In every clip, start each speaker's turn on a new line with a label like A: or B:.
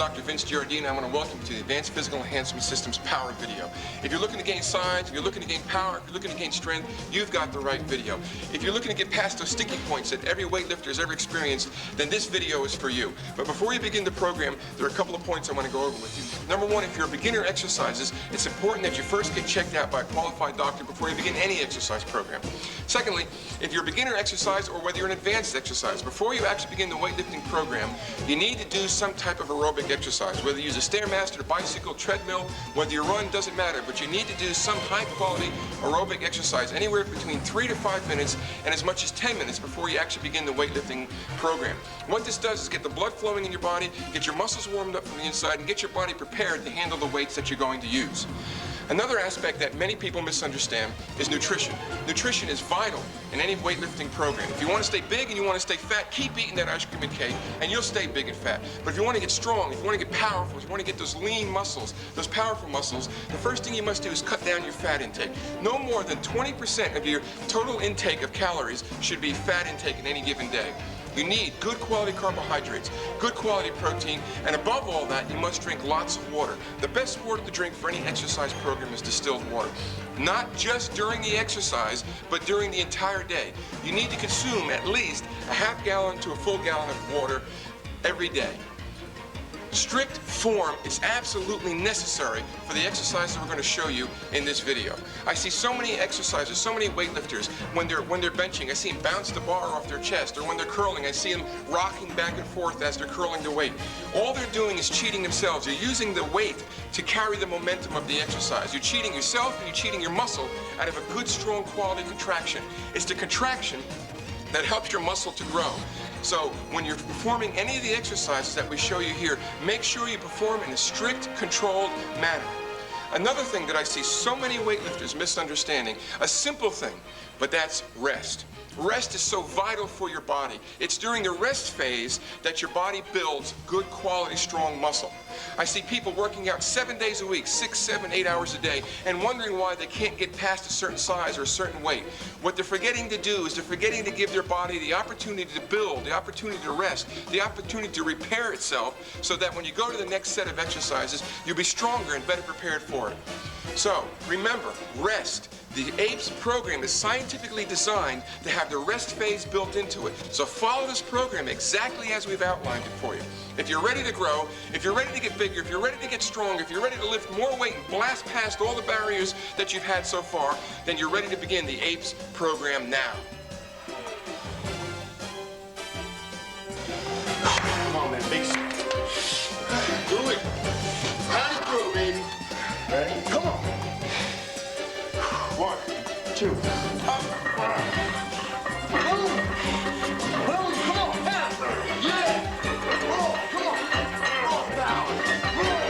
A: Dr. Vince Giardina, and I want to welcome you to the Advanced Physical Enhancement Systems Power video. If you're looking to gain size, if you're looking to gain power, if you're looking to gain strength, you've got the right video. If you're looking to get past those sticky points that every weightlifter has ever experienced, then this video is for you. But before we begin the program, there are a couple of points I want to go over with you. Number one, if you're a beginner exercises, it's important that you first get checked out by a qualified doctor before you begin any exercise program. Secondly, if you're a beginner exercise or whether you're an advanced exercise, before you actually begin the weightlifting program, you need to do some type of aerobic exercise. Whether you use a Stairmaster, bicycle, treadmill, whether you run, doesn't matter, but you need to do some high-quality aerobic exercise anywhere between 3 to 5 minutes and as much as 10 minutes before you actually begin the weightlifting program. What this does is get the blood flowing in your body, get your muscles warmed up from the inside, and get your body prepared to handle the weights that you're going to use. Another aspect that many people misunderstand is nutrition. Nutrition is vital in any weightlifting program. If you want to stay big and you want to stay fat, keep eating that ice cream and cake, and you'll stay big and fat. But if you want to get strong, if you want to get powerful, if you want to get those lean muscles, those powerful muscles, the first thing you must do is cut down your fat intake. No more than 20% of your total intake of calories should be fat intake in any given day. You need good quality carbohydrates, good quality protein, and above all that, you must drink lots of water. The best water to drink for any exercise program is distilled water. Not just during the exercise, but during the entire day. You need to consume at least a half gallon to a full gallon of water every day. Strict form is absolutely necessary for the exercises we're going to show you in this video. I see so many exercises, so many weightlifters, when they're benching, I see them bounce the bar off their chest, or when they're curling, I see them rocking back and forth as they're curling their weight. All they're doing is cheating themselves. You're using the weight to carry the momentum of the exercise. You're cheating yourself and you're cheating your muscle out of a good, strong quality contraction. It's the contraction that helps your muscle to grow. So when you're performing any of the exercises that we show you here, make sure you perform in a strict, controlled manner. Another thing that I see so many weightlifters misunderstanding, a simple thing, but that's rest. Rest is so vital for your body. It's during the rest phase that your body builds good quality, strong muscle. I see people working out 7 days a week, 6, 7, 8 hours a day, and wondering why they can't get past a certain size or a certain weight. What they're forgetting to do is they're forgetting to give their body the opportunity to build, the opportunity to rest, the opportunity to repair itself, so that when you go to the next set of exercises, you'll be stronger and better prepared for it. So, remember, rest. The Apes program is scientifically designed to have the rest phase built into it. So follow this program exactly as we've outlined it for you. If you're ready to grow, if you're ready to get bigger, if you're ready to get strong, if you're ready to lift more weight and blast past all the barriers that you've had so far, then you're ready to begin the Apes program now.
B: Come on, man, big. Do it. Run it through, baby. Ready? Come on. 1, 2. Up. Boom. Boom. Come on. Down. Yeah. Roll. Come on. Roll down. Roll.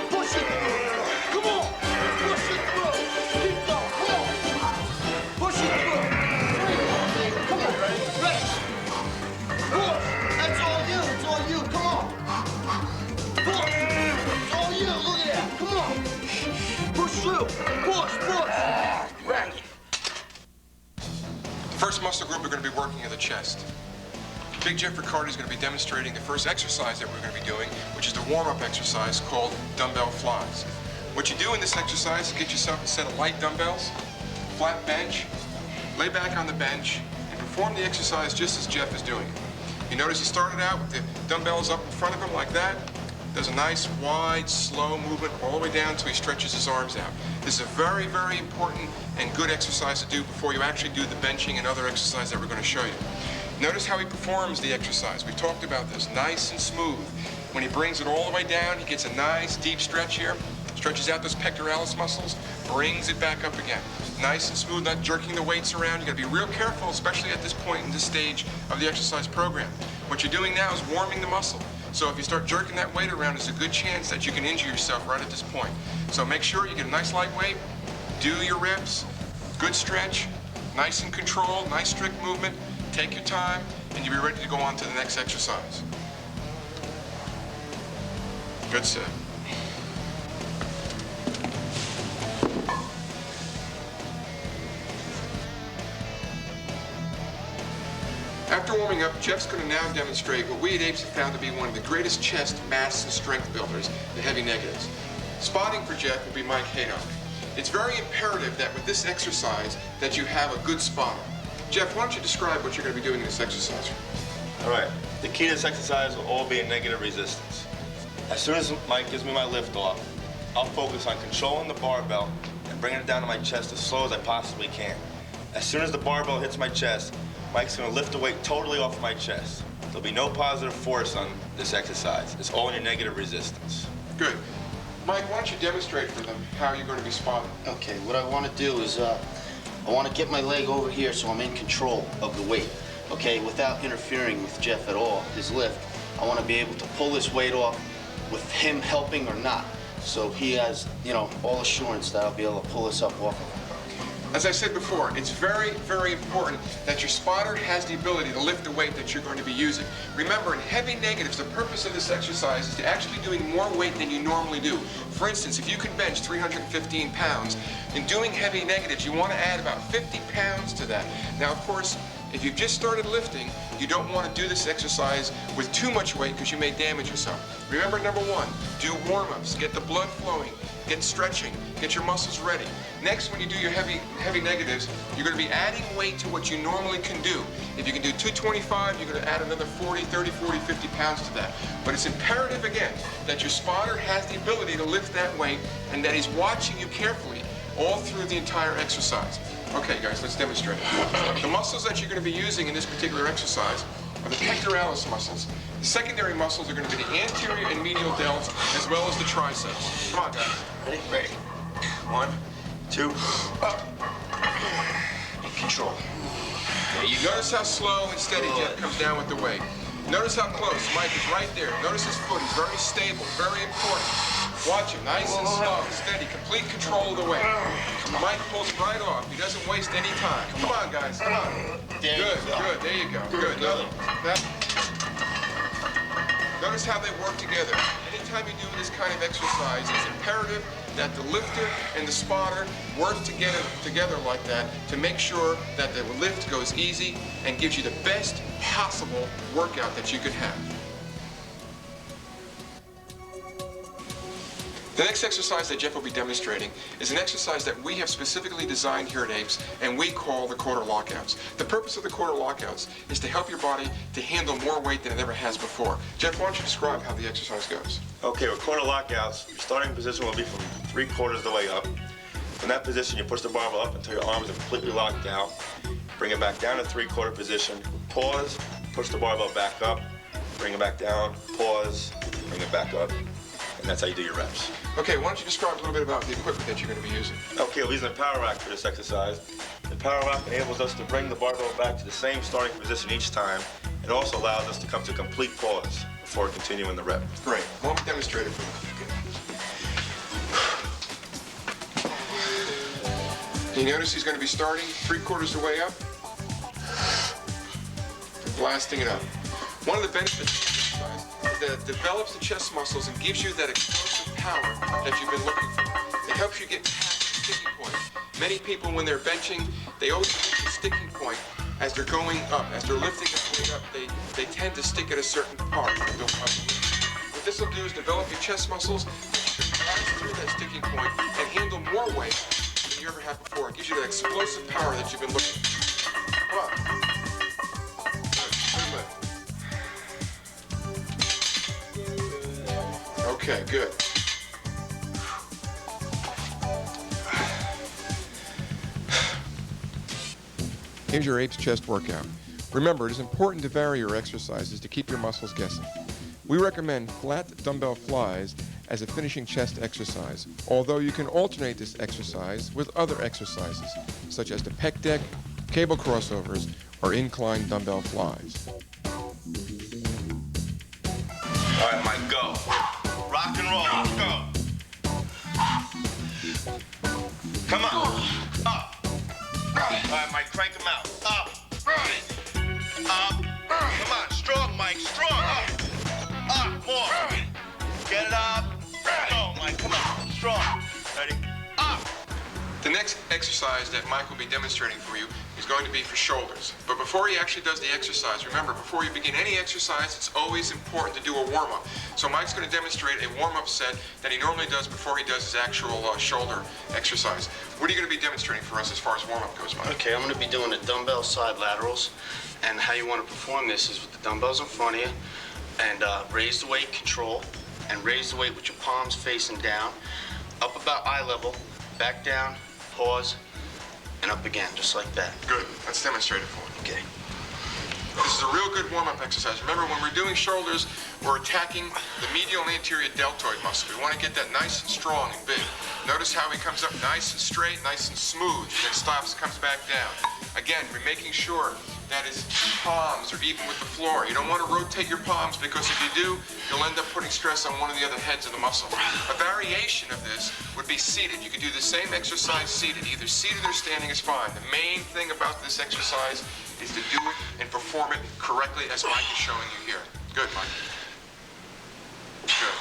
B: Push it through. Come on. Push it through. Keep going. Come on. Push it through. Come on. Ready? Push. That's all you. It's all you. Come on. Push. It's all you. Look at that. Come on. Push through. Push. Push.
A: The first muscle group we're going to be working in the chest. Big Jeff Riccardi is going to be demonstrating the first exercise that we're going to be doing, which is the warm-up exercise called dumbbell flies. What you do in this exercise is get yourself a set of light dumbbells, flat bench, lay back on the bench, and perform the exercise just as Jeff is doing it. You notice he started out with the dumbbells up in front of him like that. Does a nice, wide, slow movement all the way down until he stretches his arms out. This is a very, very important and good exercise to do before you actually do the benching and other exercise that we're going to show you. Notice how he performs the exercise. We talked about this, nice and smooth. When he brings it all the way down, he gets a nice, deep stretch here, stretches out those pectoralis muscles, brings it back up again. Nice and smooth, not jerking the weights around. You got to be real careful, especially at this point in this stage of the exercise program. What you're doing now is warming the muscle. So if you start jerking that weight around, there's a good chance that you can injure yourself right at this point. So make sure you get a nice light weight, do your reps, good stretch, nice and controlled, nice strict movement, take your time, and you'll be ready to go on to the next exercise. Good set. After warming up, Jeff's going to now demonstrate what we at Apes have found to be one of the greatest chest mass and strength builders, the heavy negatives. Spotting for Jeff will be Mike Haydock. It's very imperative that with this exercise that you have a good spotter. Jeff, why don't you describe what you're going to be doing in this exercise?
C: All right, the key to this exercise will all be in negative resistance. As soon as Mike gives me my lift off, I'll focus on controlling the barbell and bringing it down to my chest as slow as I possibly can. As soon as the barbell hits my chest, Mike's gonna lift the weight totally off my chest. There'll be no positive force on this exercise. It's all in your negative resistance.
A: Good. Mike, why don't you demonstrate for them how you're going to be spotting?
D: Okay, what I want to do is I want to get my leg over here so I'm in control of the weight. Okay, without interfering with Jeff at all, his lift. I want to be able to pull this weight off with him helping or not. So he has, you know, all assurance that I'll be able to pull this up off of him.
A: As I said before, it's very, very important that your spotter has the ability to lift the weight that you're going to be using. Remember, in heavy negatives, the purpose of this exercise is to actually be doing more weight than you normally do. For instance, if you can bench 315 pounds, in doing heavy negatives, you want to add about 50 pounds to that. Now, of course, if you've just started lifting, you don't want to do this exercise with too much weight because you may damage yourself. Remember, number one, do warm-ups, get the blood flowing, get stretching, get your muscles ready. Next, when you do your heavy negatives, you're going to be adding weight to what you normally can do. If you can do 225, you're going to add another 40, 30, 40, 50 pounds to that. But it's imperative, again, that your spotter has the ability to lift that weight and that he's watching you carefully all through the entire exercise. Okay, guys, let's demonstrate it. The muscles that you're going to be using in this particular exercise are the pectoralis muscles. The secondary muscles are going to be the anterior and medial delts, as well as the triceps. Come on, guys.
C: Ready? Ready. 1, 2, up. In control.
A: Okay, you notice how slow and steady Jeff comes down with the weight. Notice how close Mike is right there. Notice his foot is very stable, very important. Watch him, nice and slow, steady, complete control of the weight. Mike pulls right off. He doesn't waste any time. Come on, guys, come on. Good, good, there you go. Good. Notice how they work together. Anytime you do this kind of exercise, it's imperative that the lifter and the spotter work together like that to make sure that the lift goes easy and gives you the best possible workout that you could have. The next exercise that Jeff will be demonstrating is an exercise that we have specifically designed here at Apes, and we call the quarter lockouts. The purpose of the quarter lockouts is to help your body to handle more weight than it ever has before. Jeff, why don't you describe how the exercise goes?
C: Okay, with quarter lockouts, your starting position will be from 3/4 of the way up. From that position, you push the barbell up until your arms are completely locked out. Bring it back down to 3/4 position. Pause, push the barbell back up, bring it back down, pause, bring it back up. And that's how you do your reps.
A: Okay, why don't you describe a little bit about the equipment that you're going to be using?
C: Okay, we're using a power rack for this exercise. The power rack enables us to bring the barbell back to the same starting position each time. It also allows us to come to a complete pause before continuing the rep.
A: Great. Why don't we demonstrate it for you? You notice he's going to be starting 3/4 the way up, and blasting it up. One of the benefits of this exercise is that it develops the chest muscles and gives you that explosive power that you've been looking for. It helps you get past the sticking point. Many people, when they're benching, they always reach the sticking point as they're going up. As they're lifting the weight up, they tend to stick at a certain part of the lift. What this will do is develop your chest muscles, pass through that sticking point, and handle more weight than you ever have before. It gives you that explosive power that you've been looking for. Come on. Good lift. Okay, good. Here's your Apes chest workout. Remember, it is important to vary your exercises to keep your muscles guessing. We recommend flat dumbbell flies as a finishing chest exercise, although you can alternate this exercise with other exercises, such as the pec deck, cable crossovers, or incline dumbbell flies.
C: All right, Mike, go. Rock and roll, let's go. Come on, up. All right, Mike, crank him out. Up, up. Come on, strong, Mike, strong. Up, more. Get it up. Go, Mike, come on, strong. Ready? Up.
A: The next exercise that Mike will be demonstrating for you is going to be for shoulders. But before he actually does the exercise, remember, before you begin any exercise, it's always important to do a warm-up. So Mike's going to demonstrate a warm-up set that he normally does before he does his actual shoulder exercise. What are you going to be demonstrating for us as far as warm-up goes, Mike?
D: Okay, I'm going to be doing the dumbbell side laterals, and how you want to perform this is with the dumbbells in front of you, and raise the weight, control, and raise the weight with your palms facing down, up about eye level, back down, pause, and up again, just like that.
A: Good. Let's demonstrate it for him.
D: Okay.
A: This is a real good warm-up exercise. Remember, when we're doing shoulders, we're attacking the medial and anterior deltoid muscle. We want to get that nice and strong and big. Notice how he comes up nice and straight, nice and smooth, and then stops, comes back down. Again, we're making sure that his palms are even with the floor. You don't want to rotate your palms, because if you do, you'll end up putting stress on one of the other heads of the muscle. A variation of this would be seated. You could do the same exercise seated. Either seated or standing is fine. The main thing about this exercise is to do it and perform it correctly as Mike is showing you here. Good, Mike. Good.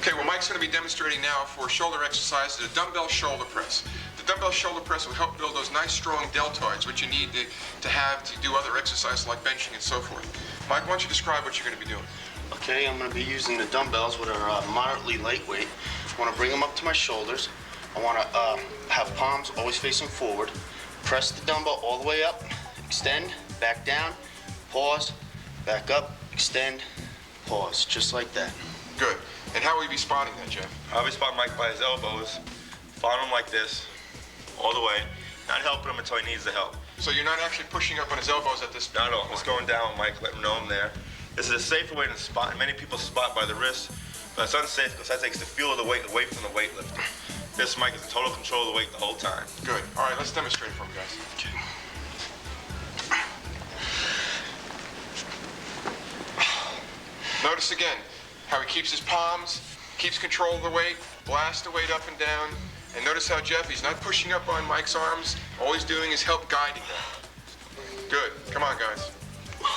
A: Okay, well, Mike's going to be demonstrating now for shoulder exercises a dumbbell shoulder press. The dumbbell shoulder press will help build those nice, strong deltoids, which you need to have to do other exercises like benching and so forth. Mike, why don't you describe what you're going to be doing?
D: Okay, I'm going to be using the dumbbells, which are moderately lightweight. I want to bring them up to my shoulders. I want to have palms always facing forward. Press the dumbbell all the way up, extend, back down, pause, back up, extend, pause, just like that.
A: Good. And how will you be spotting that, Jeff?
C: I'll be spotting Mike by his elbows, following him like this, all the way, not helping him until he needs the help.
A: So you're not actually pushing up on his elbows at this point?
C: Not at all. Just going down with Mike, let him know I'm there. This is a safer way to spot. Many people spot by the wrist, but it's unsafe because that takes the feel of the weight away from the weightlifter. This Mike is in total control of the weight the whole time.
A: Good. All right, let's demonstrate it for him, guys.
D: Okay.
A: Notice again how he keeps his palms, keeps control of the weight, blasts the weight up and down. And notice how Jeff, he's not pushing up on Mike's arms. All he's doing is help guiding them. Good. Come on, guys.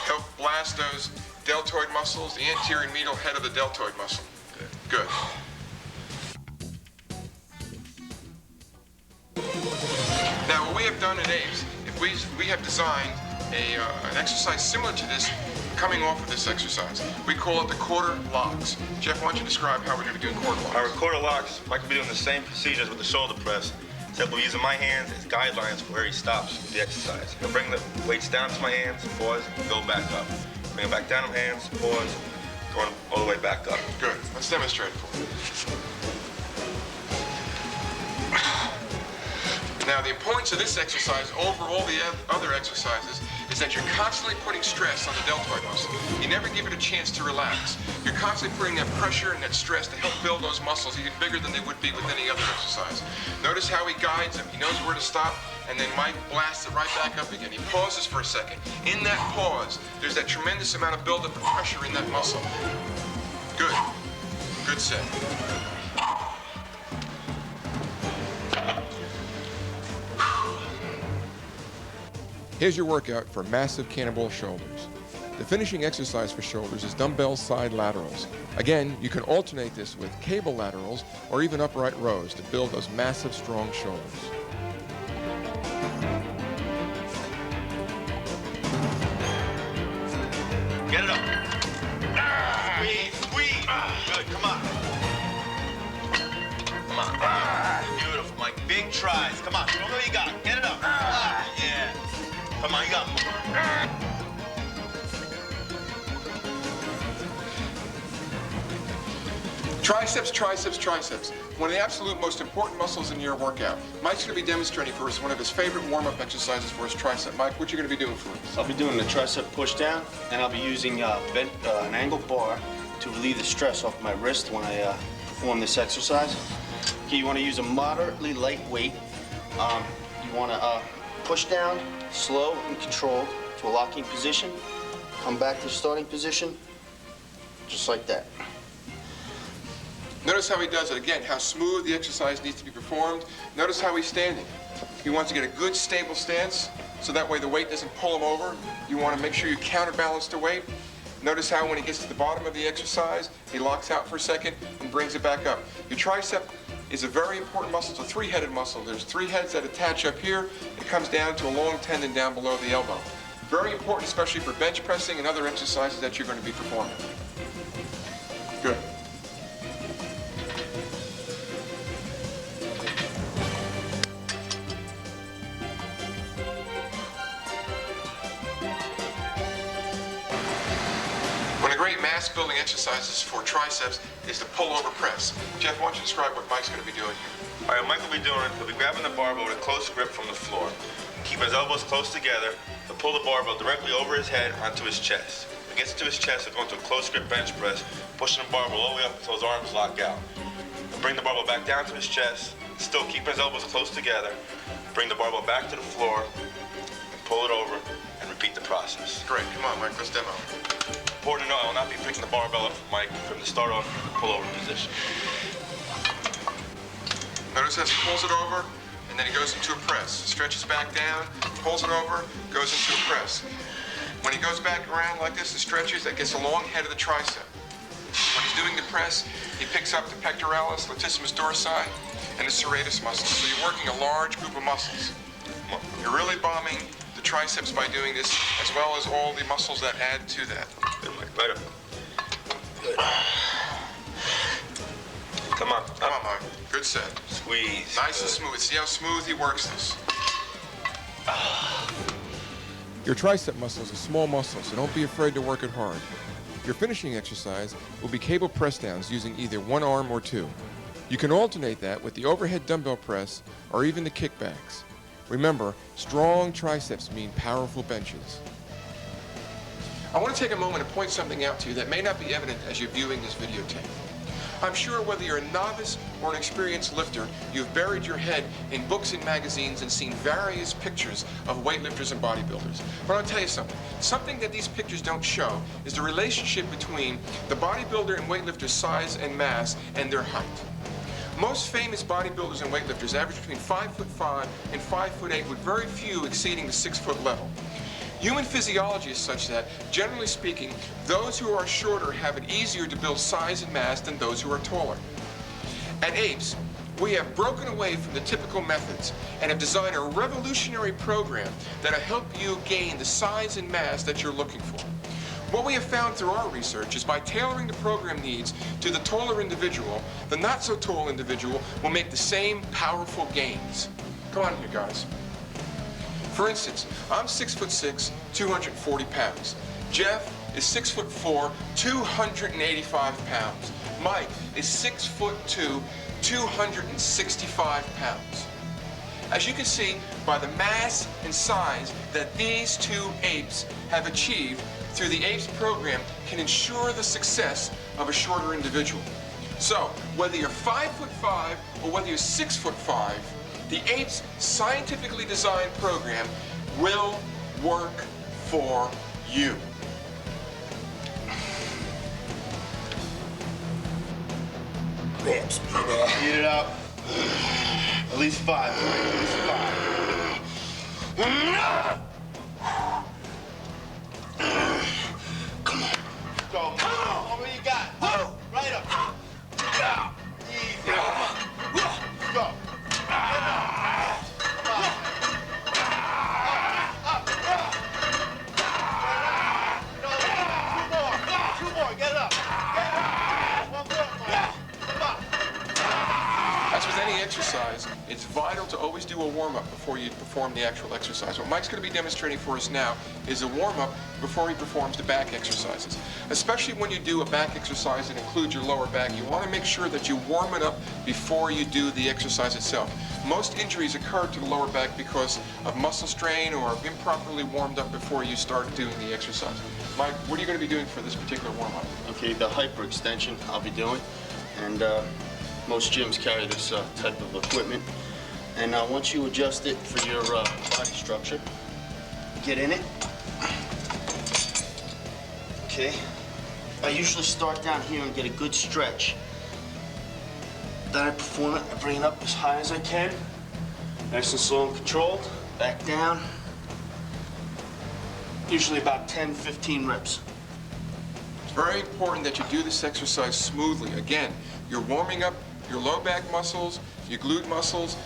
A: Help blast those deltoid muscles, the anterior and medial head of the deltoid muscle. Good. Good. Now, what we have done at Apes, we have designed an exercise similar to this coming off of this exercise. We call it the quarter locks. Jeff, why don't you describe how we're going to be doing quarter locks?
C: Our quarter locks, Mike will be doing the same procedures with the shoulder press, except we're using my hands as guidelines for where he stops with the exercise. He'll bring the weights down to my hands, pause, go back up. Bring it back down to my hands, pause, going all the way back up.
A: Good. Let's demonstrate it for you. Now, the importance of this exercise over all the other exercises is that you're constantly putting stress on the deltoid muscle. You never give it a chance to relax. You're constantly putting that pressure and that stress to help build those muscles even bigger than they would be with any other exercise. Notice how he guides them. He knows where to stop, and then Mike blasts it right back up again. He pauses for a second. In that pause, there's that tremendous amount of buildup of pressure in that muscle. Good. Good set. Here's your workout for massive cannonball shoulders. The finishing exercise for shoulders is dumbbell side laterals. Again, you can alternate this with cable laterals or even upright rows to build those massive, strong shoulders.
C: Get it up. Squeeze, squeeze. Good, come on. Come on. Beautiful, Mike. Big tries. Come on, show me what you got. Get it up. Yeah. Come on, you got more.
A: Triceps, triceps, triceps. One of the absolute most important muscles in your workout. Mike's going to be demonstrating for us one of his favorite warm-up exercises for his tricep. Mike, what you going to be doing for us?
D: I'll be doing the tricep push down, and I'll be using an angled bar to relieve the stress off my wrist when I perform this exercise. Okay, you want to use a moderately light weight. You want to push down, slow and controlled to a locking position. Come back to the starting position, just like that.
A: Notice how he does it. Again, how smooth the exercise needs to be performed. Notice how he's standing. He wants to get a good, stable stance, so that way the weight doesn't pull him over. You want to make sure you counterbalance the weight. Notice how when he gets to the bottom of the exercise, he locks out for a second and brings it back up. Your tricep is a very important muscle. It's a three-headed muscle. There's three heads that attach up here. It comes down to a long tendon down below the elbow. Very important, especially for bench pressing and other exercises that you're going to be performing. Good. One of the great mass building exercises for triceps is the pull-over press. Jeff, why don't you describe what Mike's going to be doing here?
C: All right, Mike will be doing it. He'll be grabbing the barbell with a close grip from the floor. Keep his elbows close together. He'll pull the barbell directly over his head onto his chest. When he gets to his chest, he'll go into a close grip bench press, pushing the barbell all the way up until his arms lock out. He'll bring the barbell back down to his chest, still keep his elbows close together, bring the barbell back to the floor, and pull it over, and repeat the process.
A: Great, come on, Mike, let's demo.
C: Important to know, I will not be picking the barbell up from Mike from the start off in the pull-over position.
A: Notice as he pulls it over, and then he goes into a press. Stretches back down, pulls it over, goes into a press. When he goes back around like this and stretches, that gets a long head of the tricep. When he's doing the press, he picks up the pectoralis, latissimus dorsi, and the serratus muscles. So you're working a large group of muscles. You're really bombing the triceps by doing this, as well as all the muscles that add to that.
C: Good, Mike, right up. Good. Come on,
A: Come on, Mike. Good set.
C: Squeeze.
A: Nice and smooth. See how smooth he works this.
E: Your tricep muscle is a small muscle, so don't be afraid to work it hard. Your finishing exercise will be cable press downs using either one arm or two. You can alternate that with the overhead dumbbell press or even the kickbacks. Remember, strong triceps mean powerful benches.
A: I want to take a moment and point something out to you that may not be evident as you're viewing this videotape. I'm sure whether you're a novice or an experienced lifter, you've buried your head in books and magazines and seen various pictures of weightlifters and bodybuilders. But I'll tell you something. Something that these pictures don't show is the relationship between the bodybuilder and weightlifter's size and mass and their height. Most famous bodybuilders and weightlifters average between 5'5" and 5'8", with very few exceeding the 6-foot level. Human physiology is such that, generally speaking, those who are shorter have it easier to build size and mass than those who are taller. At Apes, we have broken away from the typical methods and have designed a revolutionary program that'll help you gain the size and mass that you're looking for. What we have found through our research is by tailoring the program needs to the taller individual, the not so tall individual will make the same powerful gains. Come on here, guys. For instance, I'm 6'6", 240 pounds. Jeff is 6'4", 285 pounds. Mike is 6'2", 265 pounds. As you can see by the mass and size that these two apes have achieved through the Apes program can ensure the success of a shorter individual. So, whether you're 5'5" or whether you're 6'5", the Apes scientifically designed program will work for you.
D: Ribs.
C: Heat it up. At least 5, Mike. At least 5.
D: Come on.
C: Go. Come on. What you got? Oh. Right up. Easy. Go.
A: As with any exercise, it's vital to always do a warm-up before you perform the actual exercise. What Mike's going to be demonstrating for us now is a warm-up before he performs the back exercises. Especially when you do a back exercise that includes your lower back, you want to make sure that you warm it up before you do the exercise itself. Most injuries occur to the lower back because of muscle strain or improperly warmed up before you start doing the exercise. Mike, what are you going to be doing for this particular warm-up?
D: Okay, the hyperextension I'll be doing, and most gyms carry this type of equipment. And once you adjust it for your body structure, get in it. Okay. I usually start down here and get a good stretch. Then I perform it. I bring it up as high as I can. Nice and slow and controlled. Back down. Usually about 10, 15 reps.
A: It's very important that you do this exercise smoothly. Again, you're warming up your low back muscles, your glute muscles,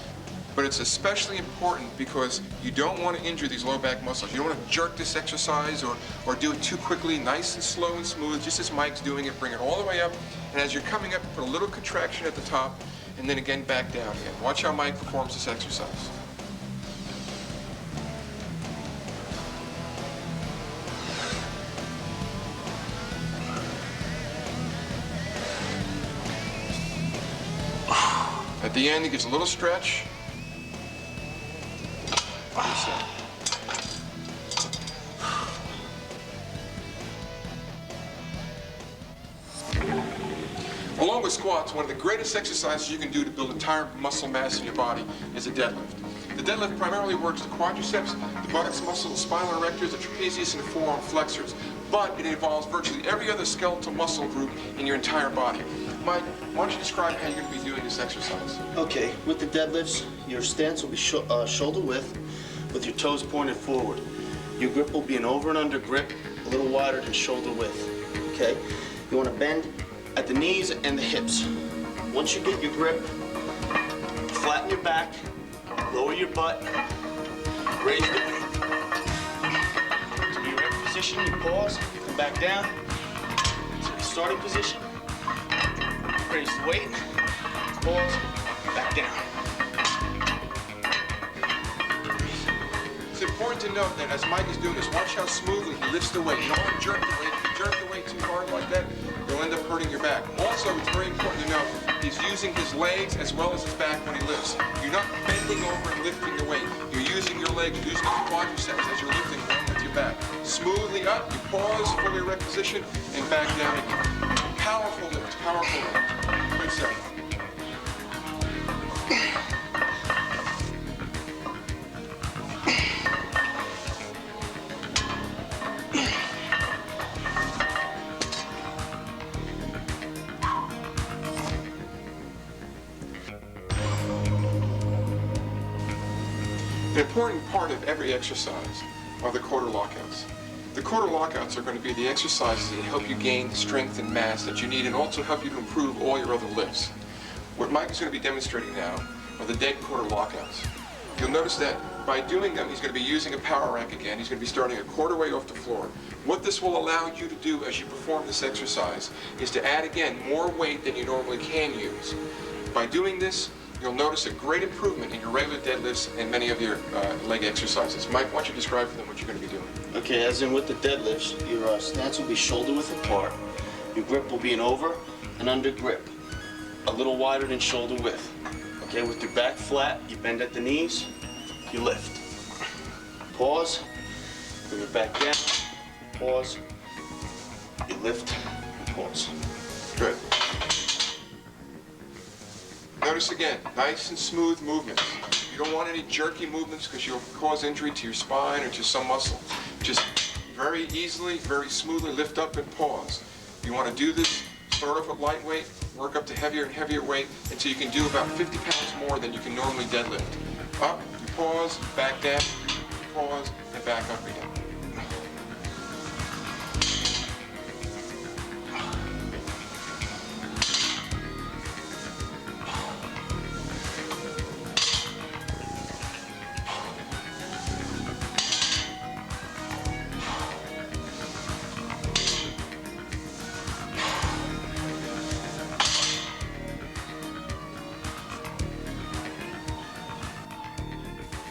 A: but it's especially important because you don't want to injure these low back muscles. You don't want to jerk this exercise or do it too quickly. Nice and slow and smooth, just as Mike's doing it. Bring it all the way up, and as you're coming up, put a little contraction at the top, and then again back down again. Watch how Mike performs this exercise. At the end, he gives a little stretch. Reset. Along with squats, one of the greatest exercises you can do to build entire muscle mass in your body is a deadlift. The deadlift primarily works the quadriceps, the buttocks muscle, the spinal erectors, the trapezius, and the forearm flexors. But it involves virtually every other skeletal muscle group in your entire body. Mike, why don't you describe how you're going to be doing this exercise?
D: Okay, with the deadlifts, your stance will be shoulder width with your toes pointed forward. Your grip will be an over and under grip, a little wider than shoulder width, okay? You want to bend at the knees and the hips. Once you get your grip, flatten your back, lower your butt, raise the weight. To your ready position, you pause, come back down. To the starting position, raise the weight, pause, back down.
A: It's important to note that as Mike is doing this, watch how smoothly he lifts the weight. You don't want to jerk the weight. If you jerk the weight too hard like that, you'll end up hurting your back. Also, it's very important to note he's using his legs as well as his back when he lifts. You're not bending over and lifting the weight. You're using your legs, you're using your quadriceps as you're lifting along with your back. Smoothly up, you pause, fully erect position, and back down again. Powerful lift, powerful lift. Good set. An important part of every exercise are the quarter lockouts. The quarter lockouts are going to be the exercises that help you gain the strength and mass that you need and also help you to improve all your other lifts. What Mike is going to be demonstrating now are the dead quarter lockouts. You'll notice that by doing them, he's going to be using a power rack again. He's going to be starting a quarter way off the floor. What this will allow you to do as you perform this exercise is to add again more weight than you normally can use. By doing this, you'll notice a great improvement in your regular deadlifts and many of your leg exercises. Mike, why don't you describe for them what you're going to be doing?
D: Okay, as in with the deadlifts, your stance will be shoulder width apart. Your grip will be an over and under grip, a little wider than shoulder width. Okay, with your back flat, you bend at the knees, you lift. Pause, bring it back down, pause, you lift, and pause.
A: Good. Notice again, nice and smooth movements. You don't want any jerky movements because you'll cause injury to your spine or to some muscle. Just very easily, very smoothly lift up and pause. You want to do this, start off with lightweight, work up to heavier and heavier weight until you can do about 50 pounds more than you can normally deadlift. Up, you pause, back down, pause, and back up again.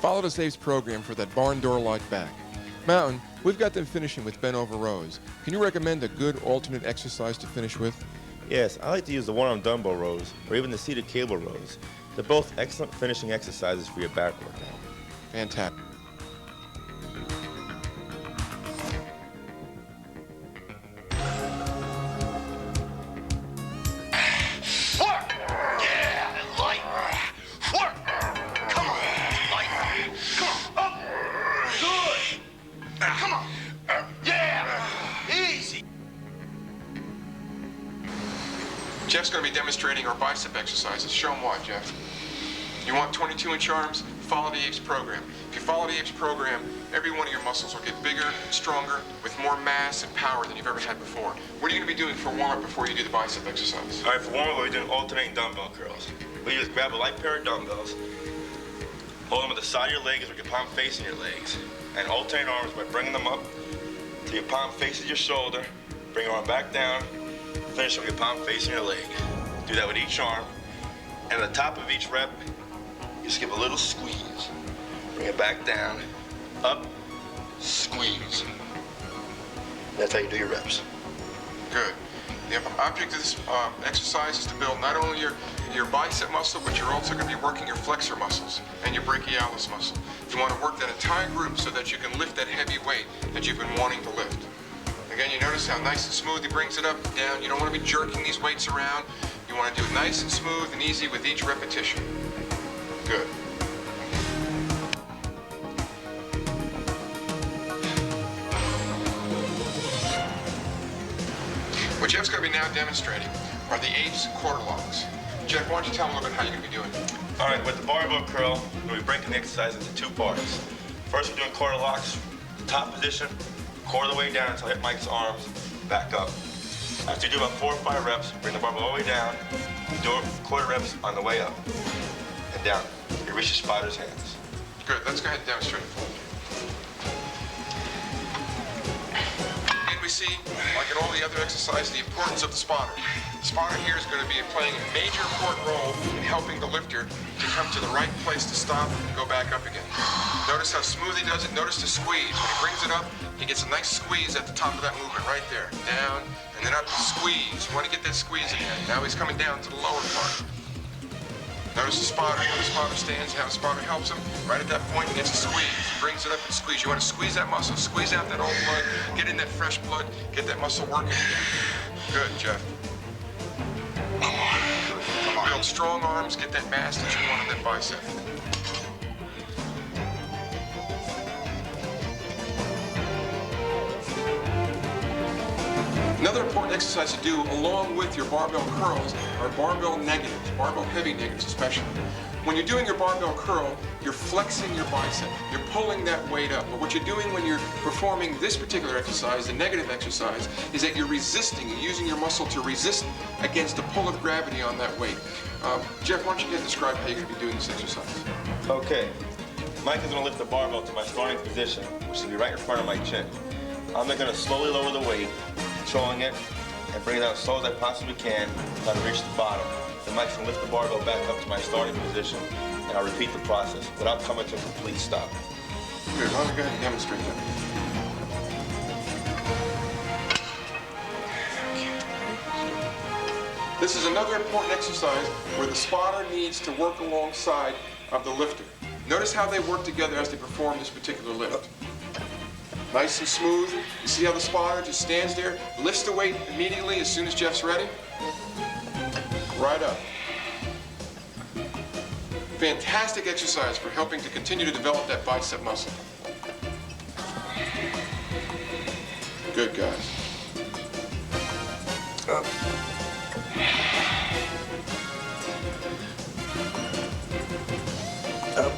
E: Follow the Apes program for that barn door-like back. Mountain, we've got them finishing with bent over rows. Can you recommend a good alternate exercise to finish with?
C: Yes, I like to use the one-arm dumbbell rows or even the seated cable rows. They're both excellent finishing exercises for your back workout.
E: Fantastic.
A: Jeff's going to be demonstrating our bicep exercises. Show him why, Jeff. You want 22-inch arms? follow the Apes program. If you follow the Apes program, every one of your muscles will get bigger, stronger, with more mass and power than you've ever had before. What are you going to be doing for warm-up before you do the bicep exercise?
C: All right, for warm-up, we're doing alternating dumbbell curls. We just grab a light pair of dumbbells, hold them at the side of your legs with your palm facing your legs, and alternate arms by bringing them up till your palm faces your shoulder, bring your arm back down, finish with your palm facing your leg. Do that with each arm, and at the top of each rep, you just give a little squeeze. Bring it back down, up, squeeze. That's how you do your reps.
A: Good. The object of this exercise is to build not only your bicep muscle, but you're also going to be working your flexor muscles and your brachialis muscle. You want to work that entire group so that you can lift that heavy weight that you've been wanting to lift. Again, you notice how nice and smooth he brings it up and down. You don't want to be jerking these weights around. You want to do it nice and smooth and easy with each repetition. Good. What Jeff's going to be now demonstrating are the Apes quarter locks. Jeff, why don't you tell him a little bit how you're going to be doing it?
C: All right, with the barbell curl, we'll be breaking the exercise into two parts. First, we're doing quarter locks, top position, core the way down until I hit Mike's arms, back up. After you do about 4 or 5 reps, bring the barbell all the way down, do quarter reps on the way up and down. You reach your spider's hands.
A: Good, let's go ahead and demonstrate. Again, we see, like in all the other exercises, the importance of the spotter. The spotter here is going to be playing a major important role in helping the lifter to come to the right place to stop and go back up again. Notice how smooth he does it. Notice the squeeze. When he brings it up, he gets a nice squeeze at the top of that movement right there. Down, and then up, squeeze. You want to get that squeeze again. Now he's coming down to the lower part. Notice the spotter. How the spotter stands, how the spotter helps him. Right at that point, he gets a squeeze. He brings it up and squeeze. You want to squeeze that muscle, squeeze out that old blood, get in that fresh blood, get that muscle working again. Good, Jeff. Come on. Build strong arms, get that mass that you want in that bicep. Another important exercise to do along with your barbell curls are barbell negatives, barbell heavy negatives especially. When you're doing your barbell curl, you're flexing your bicep. You're pulling that weight up. But what you're doing when you're performing this particular exercise, the negative exercise, is that you're resisting. You're using your muscle to resist against the pull of gravity on that weight. Jeff, why don't you describe how you're going to be doing this exercise?
C: Okay. Mike is going to lift the barbell to my starting position, which will be right in front of my chin. I'm then going to slowly lower the weight, controlling it, and bring it down as slow as I possibly can until I reach the bottom. Then Mike's going to lift the barbell back up to my starting position, and I'll repeat the process without coming to a complete stop.
A: Good. Why don't you go ahead and demonstrate that? This is another important exercise where the spotter needs to work alongside of the lifter. Notice how they work together as they perform this particular lift. Nice and smooth. You see how the spotter just stands there, lifts the weight immediately as soon as Jeff's ready? Right up. Fantastic exercise for helping to continue to develop that bicep muscle. Good, guys. Up. Up.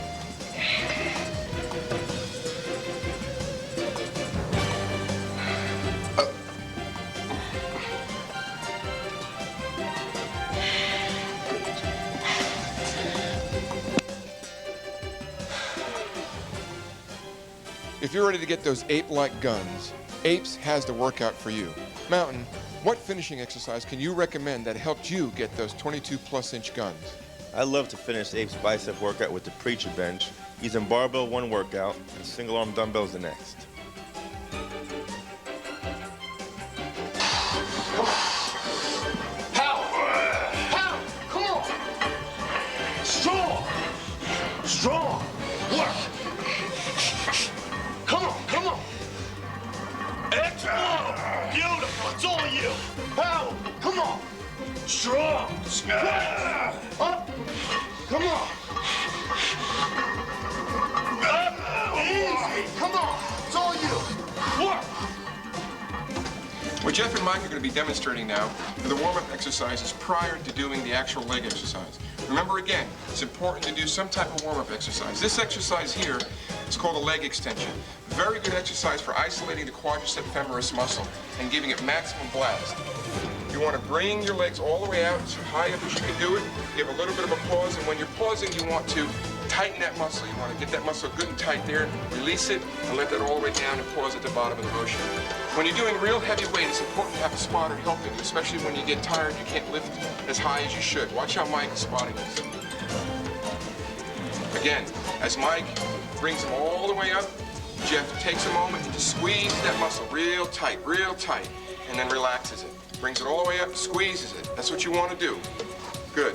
E: If you're ready to get those ape-like guns, Apes has the workout for you. Mountain, what finishing exercise can you recommend that helped you get those 22+ inch guns?
C: I love to finish Apes bicep workout with the preacher bench, using barbell one workout and single arm dumbbells the next.
B: Power! Power! Come on! Strong! Strong! Work! Come on, come on! Excellent! Beautiful! It's all you! Power! Come on! Strong! Work! Up! Come on! Up! Easy! Come on! It's all you! Work!
A: What Jeff and Mike are going to be demonstrating now are the warm-up exercises prior to doing the actual leg exercise. Remember again, it's important to do some type of warm-up exercise. This exercise here is called a leg extension. Very good exercise for isolating the quadricep femoris muscle and giving it maximum blast. You want to bring your legs all the way out, as high up as you can do it. Give a little bit of a pause, and when you're pausing, you want to tighten that muscle. You want to get that muscle good and tight there, release it, and let that all the way down and pause at the bottom of the motion. When you're doing real heavy weight, it's important to have a spotter helping you, especially when you get tired, you can't lift as high as you should. Watch how Mike is spotting this. Again, as Mike brings them all the way up, Jeff takes a moment to squeeze that muscle real tight, and then relaxes it. Brings it all the way up, squeezes it. That's what you want to do. Good.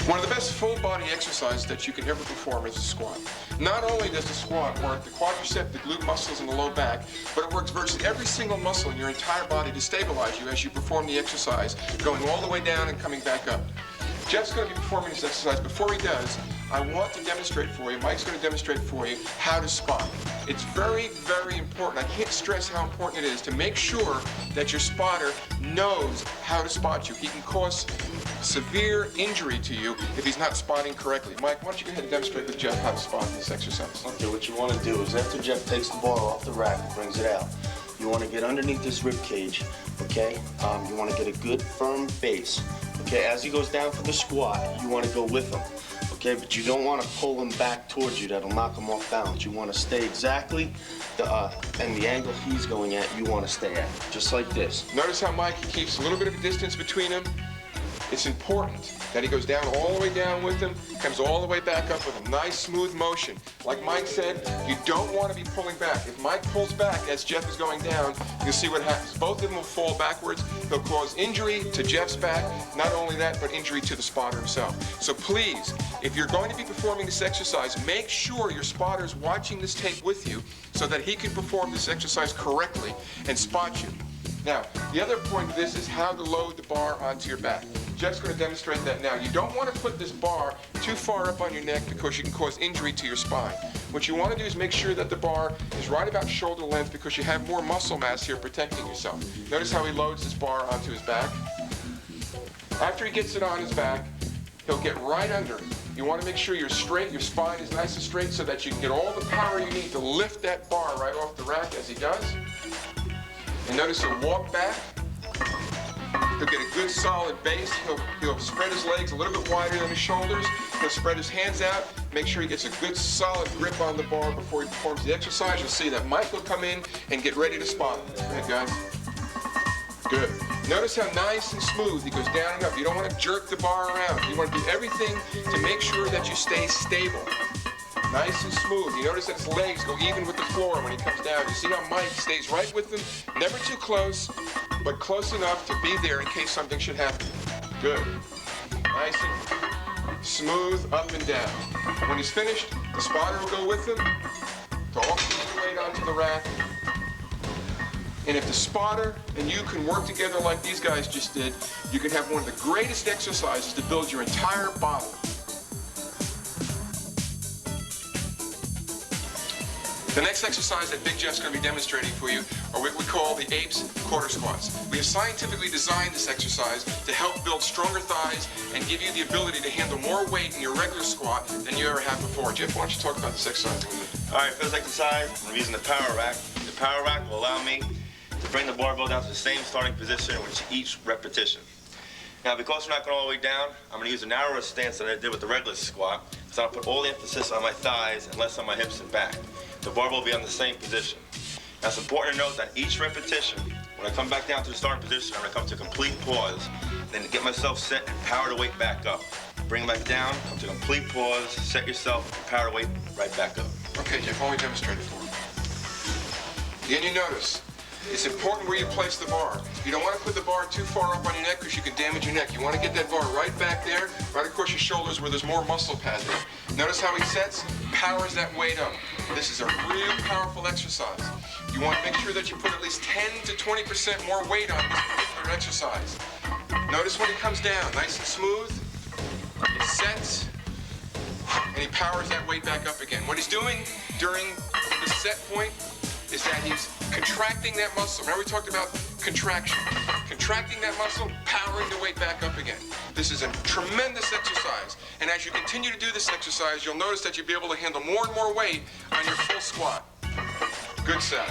A: One of the best full body exercises that you can ever perform is a squat. Not only does the squat work the quadricep, the glute muscles in the low back, but it works virtually every single muscle in your entire body to stabilize you as you perform the exercise, going all the way down and coming back up. Jeff's going to be performing this exercise. Before he does, I want to demonstrate for you, Mike's going to demonstrate for you how to spot. It's very, very important. I can't stress how important it is to make sure that your spotter knows how to spot you. He can cause severe injury to you if he's not spotting correctly. Mike, why don't you go ahead and demonstrate with Jeff how to spot this exercise?
D: Okay, what you want to do is after Jeff takes the bar off the rack and brings it out, you want to get underneath this rib cage, okay? You want to get a good firm base. Okay, as he goes down for the squat, you want to go with him. Okay, but you don't want to pull him back towards you. That'll knock him off balance. You want to stay exactly and the angle he's going at, you want to stay at, just like this.
A: Notice how Mike keeps a little bit of a distance between them. It's important that he goes down all the way down with him, comes all the way back up with a nice smooth motion. Like Mike said, you don't want to be pulling back. If Mike pulls back as Jeff is going down, you'll see what happens. Both of them will fall backwards. He'll cause injury to Jeff's back. Not only that, but injury to the spotter himself. So please, if you're going to be performing this exercise, make sure your spotter's watching this tape with you so that he can perform this exercise correctly and spot you. Now, the other point of this is how to load the bar onto your back. Jeff's going to demonstrate that now. You don't want to put this bar too far up on your neck because you can cause injury to your spine. What you want to do is make sure that the bar is right about shoulder length because you have more muscle mass here protecting yourself. Notice how he loads this bar onto his back. After he gets it on his back, he'll get right under it. You want to make sure you're straight, your spine is nice and straight so that you can get all the power you need to lift that bar right off the rack as he does. And notice he'll walk back. He'll get a good solid base. He'll spread his legs a little bit wider than his shoulders. He'll spread his hands out. Make sure he gets a good solid grip on the bar before he performs the exercise. You'll see that Mike will come in and get ready to spot him. Go ahead, guys. Good. Notice how nice and smooth he goes down and up. You don't want to jerk the bar around. You want to do everything to make sure that you stay stable. Nice and smooth. You notice that his legs go even with the floor when he comes down. You see how Mike stays right with them, never too close, but close enough to be there in case something should happen. Good. Nice and smooth up and down. When he's finished, the spotter will go with him to all the weight onto the rack. And if the spotter and you can work together like these guys just did, you can have one of the greatest exercises to build your entire body. The next exercise that Big Jeff's going to be demonstrating for you are what we call the Apes quarter squats. We have scientifically designed this exercise to help build stronger thighs and give you the ability to handle more weight in your regular squat than you ever have before. Jeff, why don't you talk about this exercise a little bit?
C: All right, for this exercise, I'm using the power rack. The power rack will allow me to bring the barbell down to the same starting position with each repetition. Now, because we're not going all the way down, I'm going to use a narrower stance than I did with the regular squat, so I'll put all the emphasis on my thighs and less on my hips and back. The barbell will be on the same position. Now, it's important to note that each repetition, when I come back down to the starting position, I'm going to come to a complete pause, then get myself set and power the weight back up. Bring it back down, come to a complete pause, set yourself, and power the weight right back up.
A: Okay, Jeff, why don't we demonstrate it for you? Again, you notice, it's important where you place the bar. You don't want to put the bar too far up on your neck because you can damage your neck. You want to get that bar right back there, right across your shoulders where there's more muscle pad there. Notice how he sets, powers that weight up. This is a real powerful exercise. You want to make sure that you put at least 10 to 20% more weight on this particular exercise. Notice when he comes down, nice and smooth. It sets. and he powers that weight back up again. What he's doing during the set point is that he's contracting that muscle. Remember we talked about contraction. Contracting that muscle, powering the weight back up again. This is a tremendous exercise. And as you continue to do this exercise, you'll notice that you'll be able to handle more and more weight on your full squat. Good set.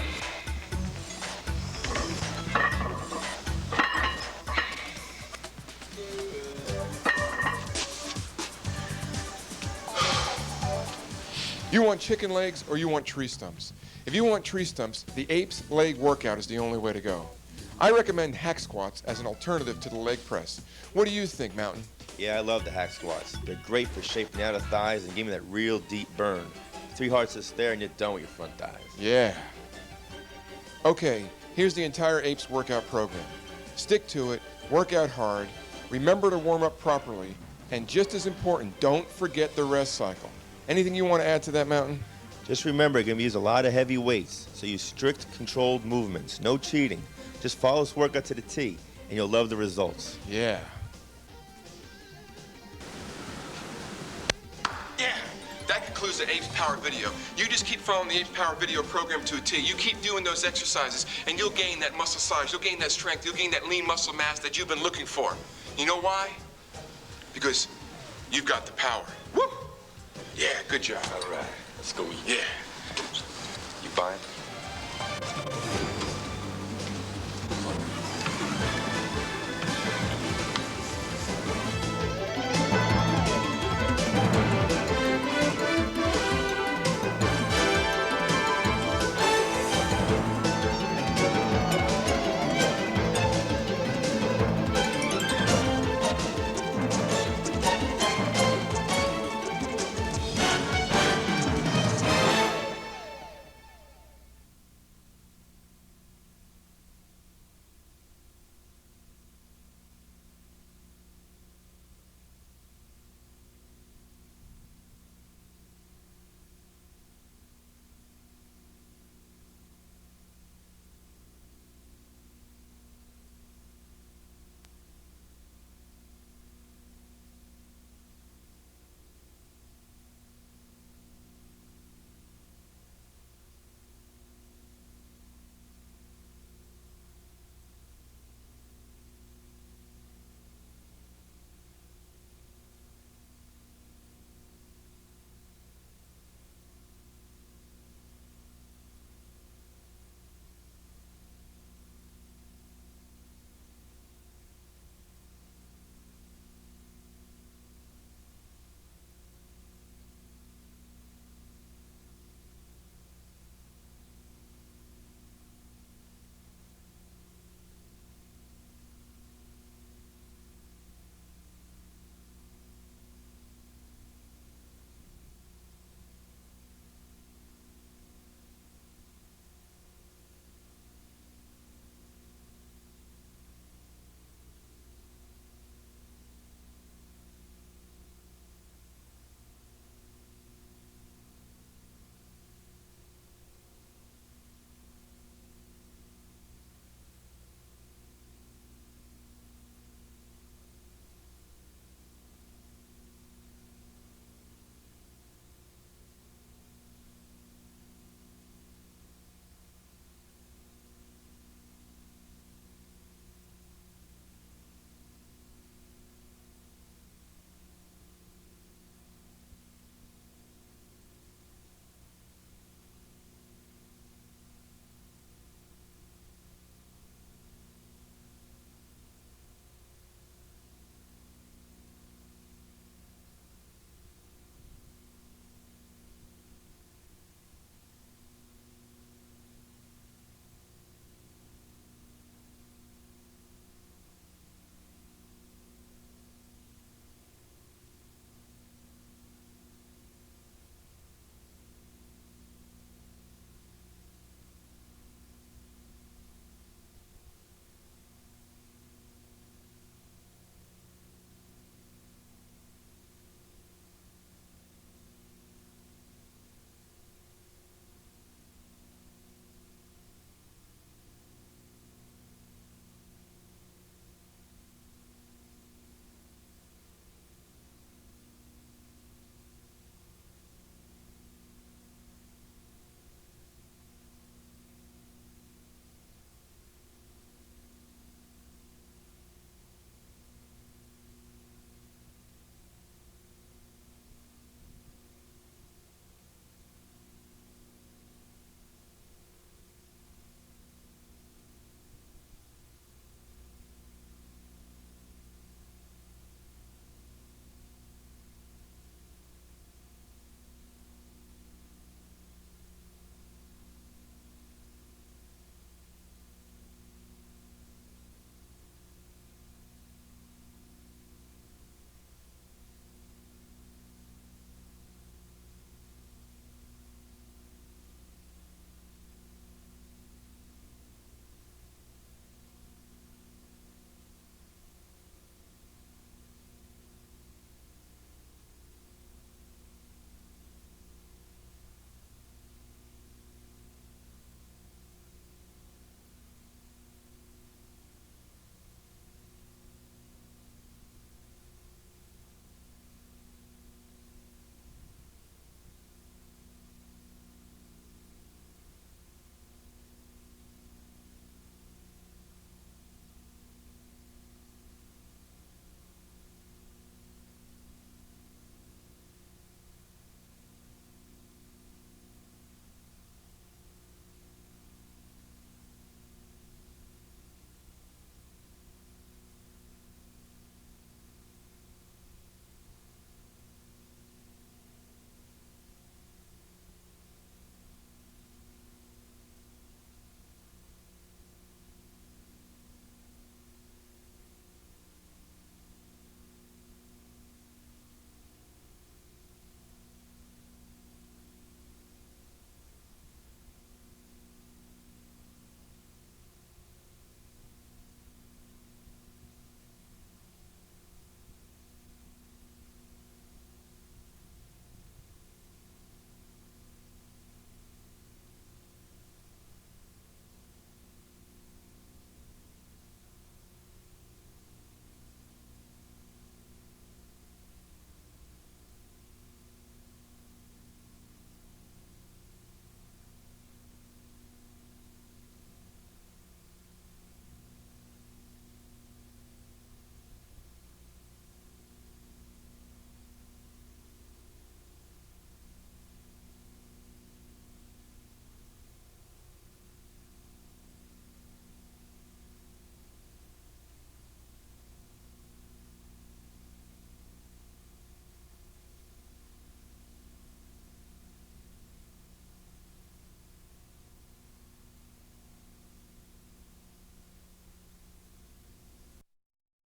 E: You want chicken legs or you want tree stumps? If you want tree stumps, the Apes leg workout is the only way to go. I recommend hack squats as an alternative to the leg press. What do you think, Mountain?
C: Yeah, I love the hack squats. They're great for shaping out the thighs and giving that real deep burn. 3 hearts is there and you're done with your front thighs.
E: Yeah. Okay, here's the entire Apes workout program. Stick to it, work out hard, remember to warm up properly, and just as important, don't forget the rest cycle. Anything you want to add to that, Mountain?
C: Just remember, you're going to use a lot of heavy weights, so use strict, controlled movements. No cheating. Just follow this workout to the T, and you'll love the results.
E: Yeah.
A: Yeah, that concludes the Apes Power video. You just keep following the Apes Power video program to a T. You keep doing those exercises, and you'll gain that muscle size, you'll gain that strength, you'll gain that lean muscle mass that you've been looking for. You know why? Because you've got the power. Woo! Yeah, good job.
F: All right, let's go eat.
A: Yeah.
F: You buying?